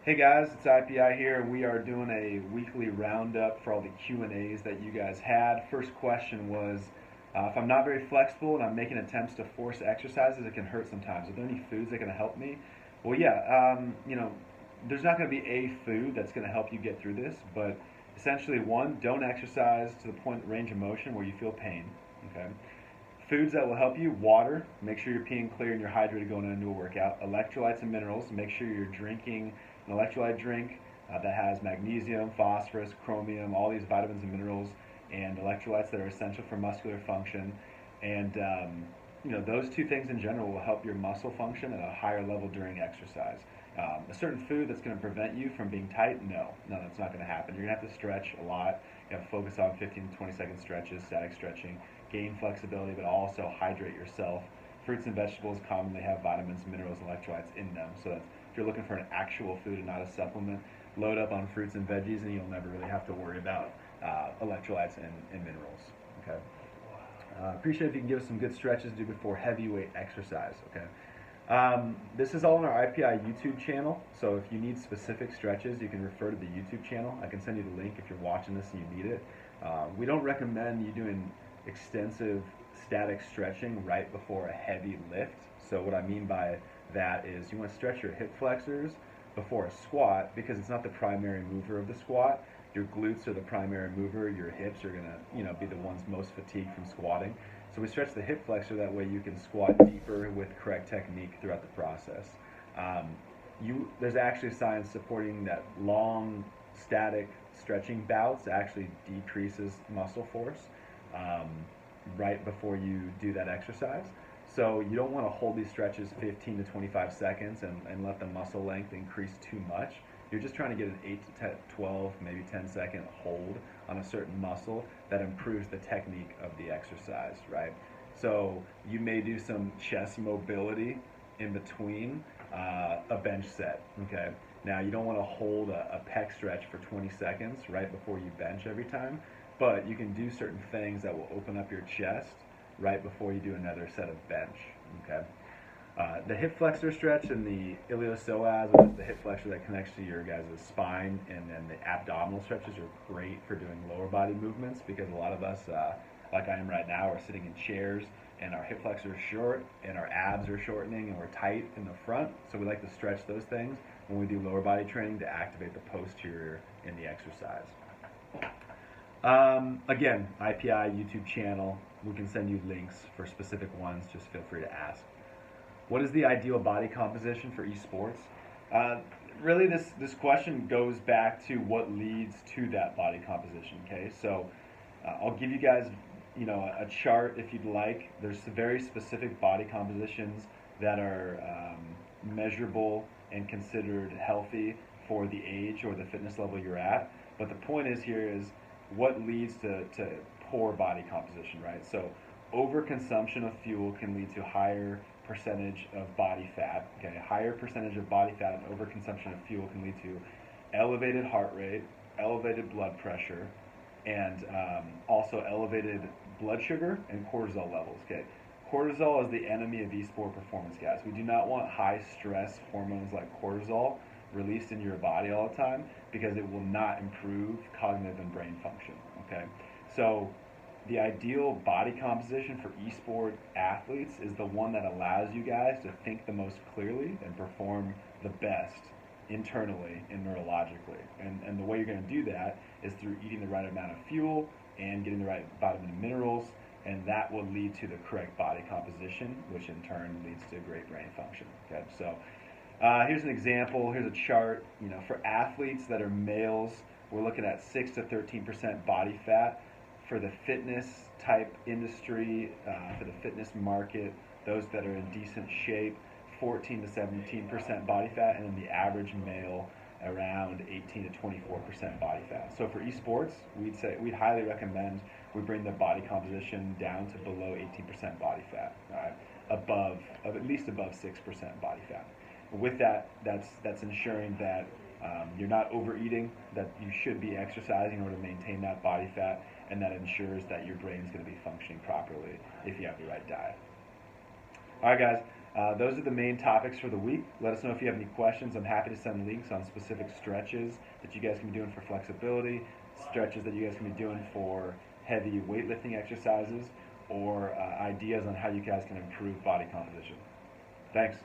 Hey guys, it's IPI here. We are doing a weekly roundup for all the Q&As that you guys had. First question was, if I'm not very flexible and I'm making attempts to force exercises, it can hurt sometimes. Are there any foods that can help me? Well, yeah, there's not going to be a food that's going to help you get through this, but essentially one, don't exercise to the point range of motion where you feel pain. Okay. Foods that will help you: water, make sure you're peeing clear and you're hydrated going into a workout. Electrolytes and minerals, make sure you're drinking an electrolyte drink that has magnesium, phosphorus, chromium, all these vitamins and minerals and electrolytes that are essential for muscular function. And those two things in general will help your muscle function at a higher level during exercise. A certain food that's going to prevent you from being tight, no, that's not going to happen. You're going to have to stretch a lot. You have to focus on 15 to 20-second stretches, static stretching, gain flexibility, but also hydrate yourself. Fruits and vegetables commonly have vitamins, minerals, and electrolytes in them. So that's, if you're looking for an actual food and not a supplement, load up on fruits and veggies, and you'll never really have to worry about electrolytes and minerals. Okay. Appreciate if you can give us some good stretches to do before heavyweight exercise. Okay. This is all on our IPI YouTube channel, so if you need specific stretches, you can refer to the YouTube channel. I can send you the link if you're watching this and you need it. We don't recommend you doing extensive static stretching right before a heavy lift. So what I mean by that is you want to stretch your hip flexors before a squat because it's not the primary mover of the squat. Your glutes are the primary mover. Your hips are gonna, be the ones most fatigued from squatting. So we stretch the hip flexor, that way you can squat deeper with correct technique throughout the process. There's actually science supporting that long static stretching bouts actually decreases muscle force right before you do that exercise. So you don't want to hold these stretches 15 to 25 seconds and let the muscle length increase too much. You're just trying to get an 8 to 10, 12, maybe 10-second hold on a certain muscle that improves the technique of the exercise, right? So you may do some chest mobility in between a bench set, okay? Now you don't want to hold a pec stretch for 20 seconds right before you bench every time, but you can do certain things that will open up your chest right before you do another set of bench, okay? The hip flexor stretch and the iliopsoas, which is the hip flexor that connects to your guys' spine, and then the abdominal stretches are great for doing lower body movements because a lot of us, like I am right now, are sitting in chairs and our hip flexor is short and our abs are shortening and we're tight in the front. So we like to stretch those things when we do lower body training to activate the posterior in the exercise. Again, IPI YouTube channel. We can send you links for specific ones. Just feel free to ask. What is the ideal body composition for esports? Really, this question goes back to what leads to that body composition. Okay, so I'll give you guys a chart if you'd like. There's very specific body compositions that are measurable and considered healthy for the age or the fitness level you're at. But the point is what leads to poor body composition, right? So overconsumption of fuel can lead to higher percentage of body fat. Okay, higher percentage of body fat and overconsumption of fuel can lead to elevated heart rate, elevated blood pressure, and also elevated blood sugar and cortisol levels. Okay, cortisol is the enemy of esport performance, guys. We do not want high stress hormones like cortisol released in your body all the time because it will not improve cognitive and brain function. Okay, so the ideal body composition for esport athletes is the one that allows you guys to think the most clearly and perform the best internally and neurologically. And the way you're going to do that is through eating the right amount of fuel and getting the right vitamin and minerals, and that will lead to the correct body composition, which in turn leads to great brain function. Okay, so here's an example. Here's a chart. For athletes that are males, we're looking at 6 to 13% body fat. For the fitness type industry, for the fitness market, those that are in decent shape, 14 to 17% body fat, and then the average male around 18 to 24% body fat. So for esports, we'd highly recommend we bring the body composition down to below 18% body fat, right? At least above 6% body fat. With that, that's ensuring that you're not overeating, that you should be exercising in order to maintain that body fat, and that ensures that your brain's going to be functioning properly if you have the right diet. All right, guys. Those are the main topics for the week. Let us know if you have any questions. I'm happy to send links on specific stretches that you guys can be doing for flexibility, stretches that you guys can be doing for heavy weightlifting exercises, or ideas on how you guys can improve body composition. Thanks.